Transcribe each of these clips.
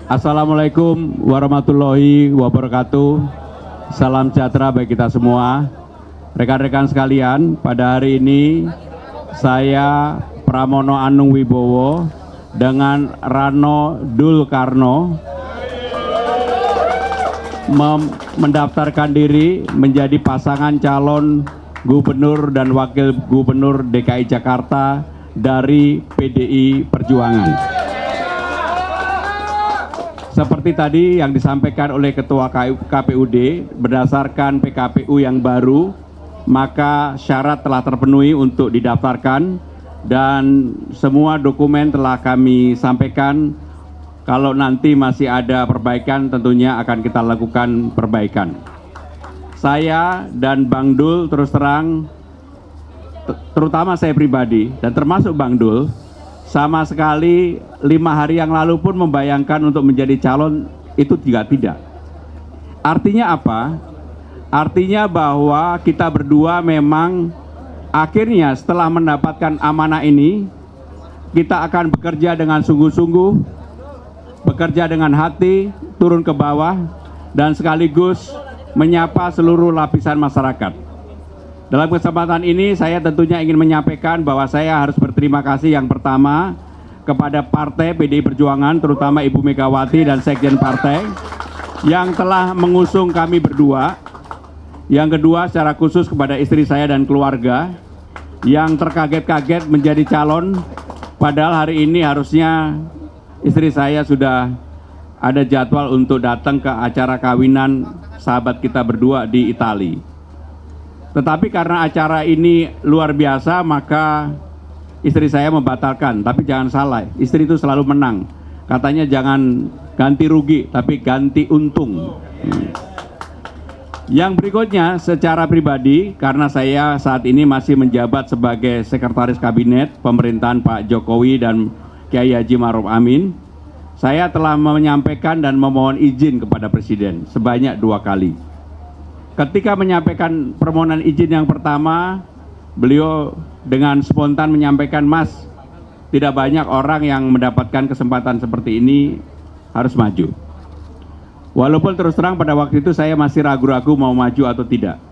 Assalamualaikum warahmatullahi wabarakatuh. Salam sejahtera bagi kita semua. Rekan-rekan sekalian, pada hari ini saya Pramono Anung Wibowo dengan Rano Dul Karno mendaftarkan diri menjadi pasangan calon gubernur dan wakil gubernur DKI Jakarta dari PDI Perjuangan. Seperti tadi yang disampaikan oleh Ketua KPUD, berdasarkan PKPU yang baru, maka syarat telah terpenuhi untuk didaftarkan dan semua dokumen telah kami sampaikan. Kalau nanti masih ada perbaikan, tentunya akan kita lakukan perbaikan. Saya dan Bang Dul terus terang, terutama saya pribadi dan termasuk Bang Dul, sama sekali 5 hari yang lalu pun membayangkan untuk menjadi calon itu juga tidak. Artinya apa? Artinya bahwa kita berdua memang akhirnya setelah mendapatkan amanah ini, kita akan bekerja dengan sungguh-sungguh, bekerja dengan hati, turun ke bawah, dan sekaligus menyapa seluruh lapisan masyarakat. Dalam kesempatan ini saya tentunya ingin menyampaikan bahwa saya harus berterima kasih yang pertama kepada Partai PDI Perjuangan, terutama Ibu Megawati dan Sekjen Partai yang telah mengusung kami berdua. Yang kedua, secara khusus kepada istri saya dan keluarga yang terkaget-kaget menjadi calon, padahal hari ini harusnya istri saya sudah ada jadwal untuk datang ke acara kawinan sahabat kita berdua di Italia. Tetapi karena acara ini luar biasa, maka istri saya membatalkan. Tapi jangan salah, istri itu selalu menang. Katanya jangan ganti rugi, tapi ganti untung. Yang berikutnya, secara pribadi, karena saya saat ini masih menjabat sebagai Sekretaris Kabinet Pemerintahan Pak Jokowi dan Kiai Haji Ma'ruf Amin, saya telah menyampaikan dan memohon izin kepada Presiden sebanyak 2 kali. Ketika menyampaikan permohonan izin yang pertama, beliau dengan spontan menyampaikan, "Mas, tidak banyak orang yang mendapatkan kesempatan seperti ini, harus maju." Walaupun terus terang pada waktu itu saya masih ragu-ragu mau maju atau tidak.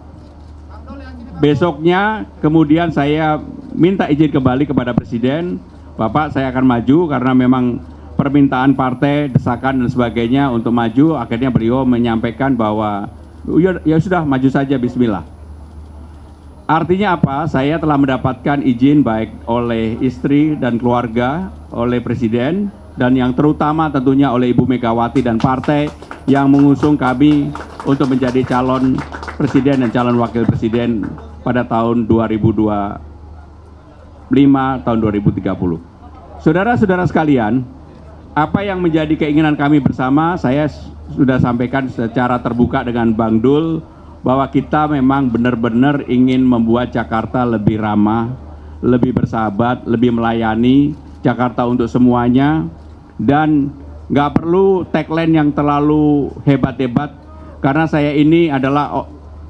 Besoknya kemudian saya minta izin kembali kepada Presiden, "Bapak, saya akan maju karena memang permintaan partai, desakan dan sebagainya untuk maju." Akhirnya beliau menyampaikan bahwa ya sudah, maju saja, bismillah. Artinya apa? Saya telah mendapatkan izin baik oleh istri dan keluarga, oleh Presiden, dan yang terutama tentunya oleh Ibu Megawati dan partai yang mengusung kami untuk menjadi calon presiden dan calon wakil presiden pada tahun 2025, tahun 2030. Saudara-saudara sekalian, apa yang menjadi keinginan kami bersama, saya sudah sampaikan secara terbuka dengan Bang Dul bahwa kita memang benar-benar ingin membuat Jakarta lebih ramah, lebih bersahabat, lebih melayani Jakarta untuk semuanya, dan nggak perlu tagline yang terlalu hebat-hebat karena saya ini adalah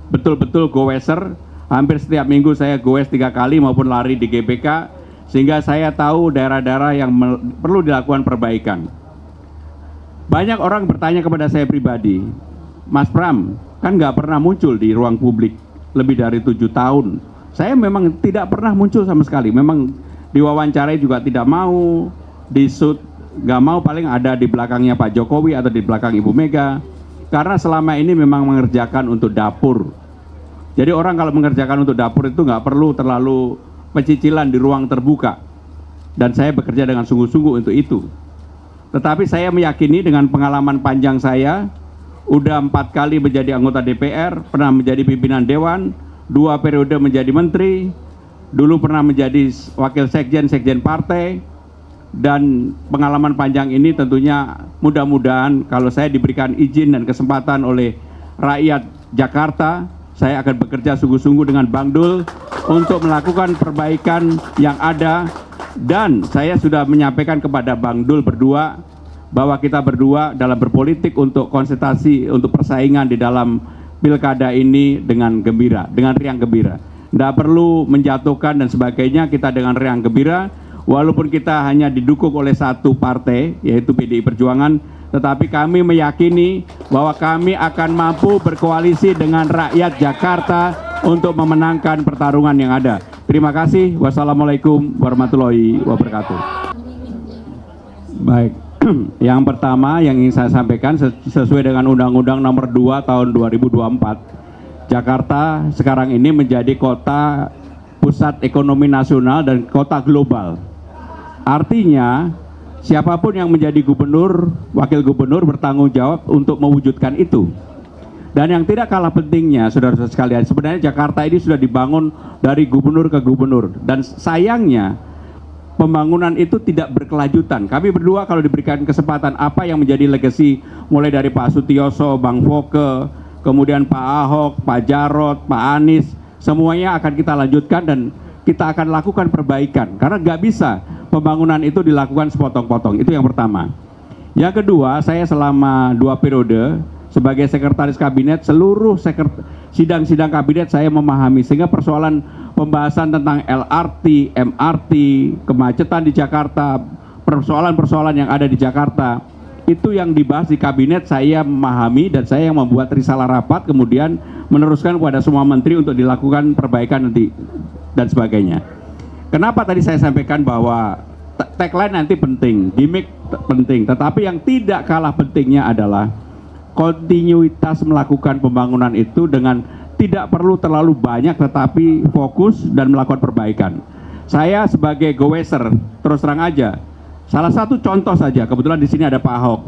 betul-betul goeser. Hampir setiap minggu saya goes 3 kali maupun lari di GBK, sehingga saya tahu daerah-daerah yang perlu dilakukan perbaikan. Banyak orang bertanya kepada saya pribadi, "Mas Pram, kan nggak pernah muncul di ruang publik lebih dari 7 tahun. Saya memang tidak pernah muncul sama sekali. Memang diwawancarai juga tidak mau, disut nggak mau, paling ada di belakangnya Pak Jokowi atau di belakang Ibu Mega. Karena selama ini memang mengerjakan untuk dapur. Jadi orang kalau mengerjakan untuk dapur itu nggak perlu terlalu pecicilan di ruang terbuka. Dan saya bekerja dengan sungguh-sungguh untuk itu. Tetapi saya meyakini dengan pengalaman panjang saya, udah 4 kali menjadi anggota DPR, pernah menjadi pimpinan Dewan, 2 periode menjadi menteri, dulu pernah menjadi wakil sekjen partai, dan pengalaman panjang ini tentunya mudah-mudahan kalau saya diberikan izin dan kesempatan oleh rakyat Jakarta, saya akan bekerja sungguh-sungguh dengan Bang Dul untuk melakukan perbaikan yang ada. Dan saya sudah menyampaikan kepada Bang Dul berdua bahwa kita berdua dalam berpolitik untuk konsentrasi, untuk persaingan di dalam pilkada ini dengan gembira, dengan riang gembira. Tidak perlu menjatuhkan dan sebagainya, kita dengan riang gembira. Walaupun kita hanya didukung oleh satu partai, yaitu PDI Perjuangan, tetapi kami meyakini bahwa kami akan mampu berkoalisi dengan rakyat Jakarta untuk memenangkan pertarungan yang ada. Terima kasih. Wassalamualaikum warahmatullahi wabarakatuh. Baik, yang pertama yang ingin saya sampaikan sesuai dengan Undang-Undang Nomor 2 Tahun 2024, Jakarta sekarang ini menjadi kota pusat ekonomi nasional dan kota global. Artinya, siapapun yang menjadi gubernur, wakil gubernur bertanggung jawab untuk mewujudkan itu. Dan yang tidak kalah pentingnya, saudara-saudara sekalian, sebenarnya Jakarta ini sudah dibangun dari gubernur ke gubernur. Dan sayangnya, pembangunan itu tidak berkelanjutan. Kami berdua kalau diberikan kesempatan apa yang menjadi legacy, mulai dari Pak Sutioso, Bang Foke, kemudian Pak Ahok, Pak Jarot, Pak Anies, semuanya akan kita lanjutkan dan kita akan lakukan perbaikan. Karena nggak bisa pembangunan itu dilakukan sepotong-potong. Itu yang pertama. Yang kedua, saya selama 2 periode sebagai sekretaris kabinet, seluruh sidang-sidang kabinet saya memahami, sehingga persoalan pembahasan tentang LRT, MRT, kemacetan di Jakarta, persoalan-persoalan yang ada di Jakarta, itu yang dibahas di kabinet saya memahami dan saya yang membuat risalah rapat, kemudian meneruskan kepada semua menteri untuk dilakukan perbaikan nanti dan sebagainya. Kenapa tadi saya sampaikan bahwa tagline nanti penting, gimmick penting, tetapi yang tidak kalah pentingnya adalah kontinuitas melakukan pembangunan itu dengan tidak perlu terlalu banyak tetapi fokus dan melakukan perbaikan. Saya sebagai goeser, terus terang aja, salah satu contoh saja, kebetulan di sini ada Pak Ahok.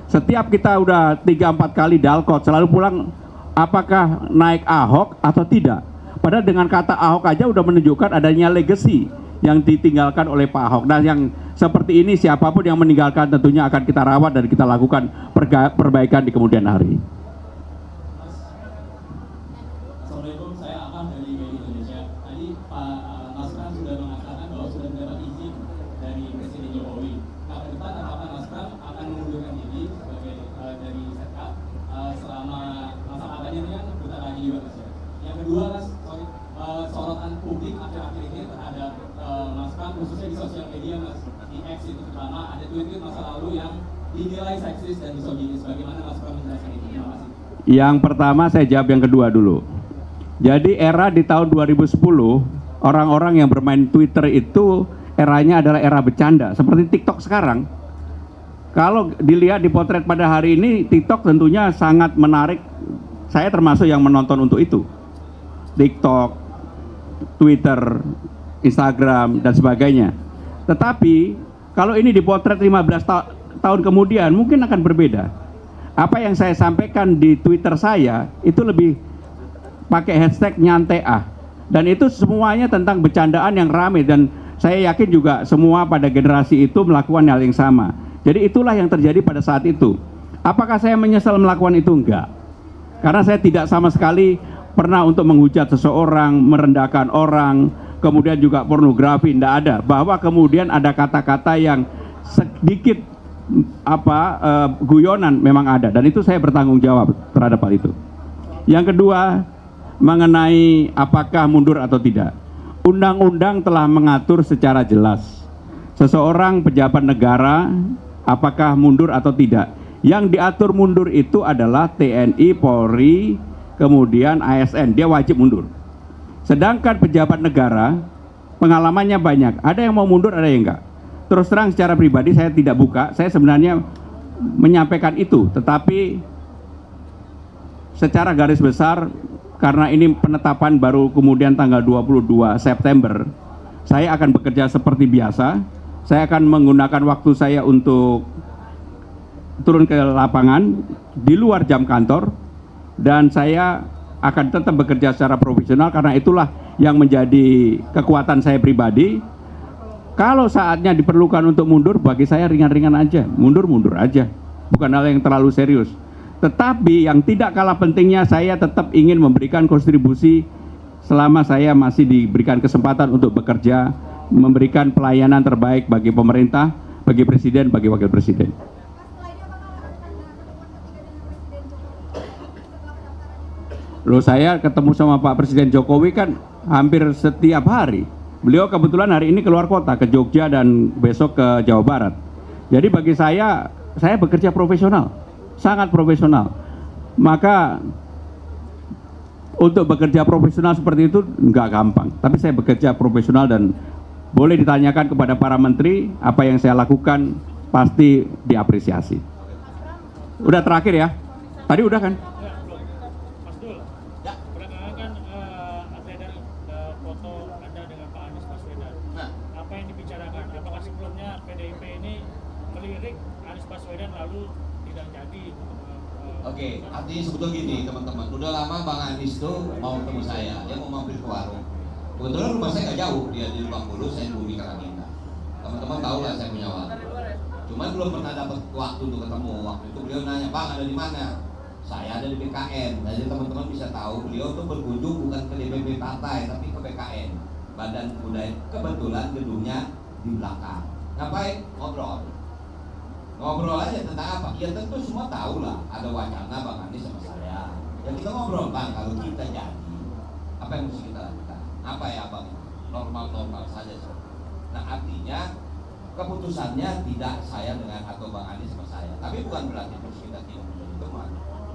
Setiap kita udah 3-4 kali dalkot, selalu pulang apakah naik Ahok atau tidak. Padahal dengan kata Ahok aja udah menunjukkan adanya legacy yang ditinggalkan oleh Pak Ahok. Nah, yang seperti ini siapapun yang meninggalkan tentunya akan kita rawat dan kita lakukan perbaikan di kemudian hari. Assalamualaikum, saya Ahmad dari BI Indonesia. Tadi Pak Nasran sudah mengatakan bahwa sudah mendapat izin dari Presiden Jokowi. Nah, ke depan apakah Nasran akan mengundurkan diri sebagai dari Sekap selama masa kampanye kan bentar lagi juga, Mas? Yang kedua, Mas, sorotan publik akhir-akhir ini terhadap Nasran, khususnya di sosial media, Mas, di X itu terutama ada tweet-tweet masa lalu yang dinilai seksis dan misoginis. Bagaimana Nasran menjelaskan itu? Terima kasih. Yang pertama saya jawab yang kedua dulu. Jadi era di tahun 2010, orang-orang yang bermain Twitter itu eranya adalah era bercanda, seperti TikTok sekarang. Kalau dilihat di potret pada hari ini, TikTok tentunya sangat menarik. Saya termasuk yang menonton untuk itu. TikTok, Twitter, Instagram, dan sebagainya. Tetapi, kalau ini dipotret 15 tahun kemudian, mungkin akan berbeda. Apa yang saya sampaikan di Twitter saya, itu lebih pakai hashtag nyantai ah. Dan itu semuanya tentang bercandaan yang ramai. Dan saya yakin juga semua pada generasi itu melakukan hal yang sama. Jadi itulah yang terjadi pada saat itu. Apakah saya menyesal melakukan itu? Enggak. Karena saya tidak sama sekali pernah untuk menghujat seseorang, merendahkan orang, kemudian juga pornografi, tidak ada. Bahwa kemudian ada kata-kata yang sedikit guyonan memang ada, dan itu saya bertanggung jawab terhadap hal itu. Yang kedua, mengenai apakah mundur atau tidak. Undang-undang telah mengatur secara jelas seseorang pejabat negara apakah mundur atau tidak. Yang diatur mundur itu adalah TNI, Polri, kemudian ASN, dia wajib mundur. Sedangkan pejabat negara pengalamannya banyak, ada yang mau mundur, ada yang enggak. Terus terang secara pribadi saya tidak buka, saya sebenarnya menyampaikan itu, tetapi secara garis besar karena ini penetapan baru kemudian tanggal 22 September, saya akan bekerja seperti biasa. Saya akan menggunakan waktu saya untuk turun ke lapangan di luar jam kantor, dan saya akan tetap bekerja secara profesional karena itulah yang menjadi kekuatan saya pribadi. Kalau saatnya diperlukan untuk mundur, bagi saya ringan-ringan aja, mundur-mundur aja, bukan hal yang terlalu serius. Tetapi yang tidak kalah pentingnya, saya tetap ingin memberikan kontribusi selama saya masih diberikan kesempatan untuk bekerja, memberikan pelayanan terbaik bagi pemerintah, bagi presiden, bagi wakil presiden. Loh, saya ketemu sama Pak Presiden Jokowi kan hampir setiap hari. Beliau kebetulan hari ini keluar kota ke Jogja dan besok ke Jawa Barat. Jadi bagi saya saya bekerja profesional, sangat profesional. Maka untuk bekerja profesional seperti itu nggak gampang. Tapi saya bekerja profesional dan boleh ditanyakan kepada para menteri apa yang saya lakukan pasti diapresiasi. Udah terakhir ya? Tadi udah kan? Mas Dul, belakangan kan ada foto Anda dengan Pak Anies Baswedan. Apa yang dibicarakan? Apakah sebelumnya PDIP ini melirik Anies Baswedan lalu tidak jadi? Oke, artinya sebetulnya gini teman-teman, udah lama Bang Anies tuh mau ketemu saya, dia mau mampir ke warung. Kebetulan rumah saya nggak jauh, dia di Lebak Bulus, saya di Bumi Karangina. Teman-teman tahu lah saya punya warung. Cuman belum pernah dapat waktu untuk ketemu. Waktu itu beliau nanya, Bang ada di mana? Saya ada di BKN. Jadi teman-teman bisa tahu beliau tuh berkunjung bukan ke DPP partai, tapi ke BKN, Badan Budaya. Kebetulan gedungnya di belakang. Ngapain? Ngobrol aja tentang apa? Ya tentu semua tahu lah, ada wacana Bang Anies sama saya. Ya kita ngobrol Bang, kalau kita jadi, apa yang mesti kita lakukan? Apa ya Bang? Normal-normal saja. Nah artinya keputusannya tidak saya dengan atau Bang Anies sama saya. Tapi bukan berarti terus kita tidak menjadi teman.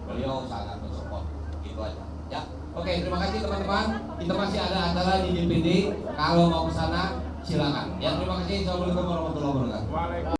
Beliau sangat mensupport, gitu aja. Ya, oke terima kasih teman-teman. Kita masih ada acara di DPD. Kalau mau ke sana silakan. Ya terima kasih. Assalamualaikum warahmatullahi wabarakatuh.